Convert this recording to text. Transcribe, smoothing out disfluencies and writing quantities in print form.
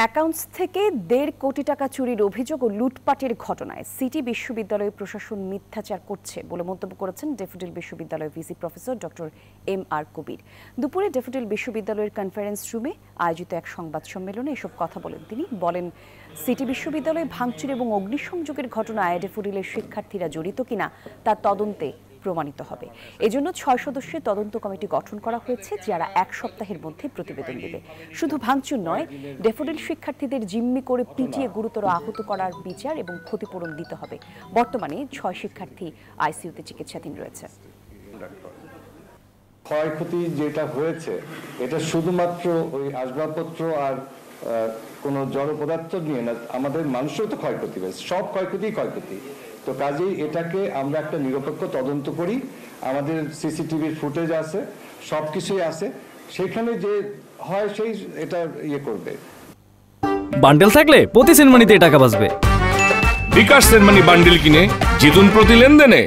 Accounts থেকে ১.৫ কোটি টাকা চুরির অভিযোগ ও লুটপাটের ঘটনায় সিটি বিশ্ববিদ্যালয় প্রশাসন মিথ্যাচার করছে বলে মন্তব্য করেছেন ড্যাফোডিল বিশ্ববিদ্যালয়ের ভিসি প্রফেসর ডক্টর এম.আর. কবির। দুপুরে ড্যাফোডিল বিশ্ববিদ্যালয়ের কনফারেন্স রুমে আয়োজিত এক সংবাদ সম্মেলনে এসব কথা বলেন তিনি। বলেন, সিটি বিশ্ববিদ্যালয়ে ভাঙচুর এবং অগ্নিসংযোগের ঘটনায় ড্যাফোডিলের শিক্ষার্থীরা জড়িত কিনা তা তদন্তে প্রমাণিত হবে। এজন্য ৬ সদস্যের তদন্ত কমিটি গঠন করা হয়েছে, যারা ১ সপ্তাহের মধ্যে প্রতিবেদন দেবে। শুধু ভাঙচুর নয়, ড্যাফোডিল শিক্ষার্থীদের জিম্মি করে পিটিয়ে গুরুতর আহত করার বিচার এবং ক্ষতিপূরণ দিতে হবে। বর্তমানে ৬ শিক্ষার্থী আইসিইউতে চিকিৎসাধীন রয়েছে। ক্ষয়ক্ষতি যেটা হয়েছে এটা শুধুমাত্র ওই আসবাবপত্র আর কোনো জড় পদার্থ নিয়ে না, আমাদের মানুষেরও তো ক্ষয়ক্ষতি হয়েছে। সব ক্ষয়ক্ষতি। তো কাজেই এটাকে আমরা একটা নিরপেক্ষ তদন্ত করি। আমাদের সিসিটিভির ফুটেজ আছে, সবকিছুই আছে, সেখানে যে হয় সেই এটা করবে। বান্ডেল থাকলে প্রতি সেনমানিতে টাকা বাঁচবে। বিকাশ সেনমানি বান্ডেল কিনে জিতুন প্রতি লেনদেনে।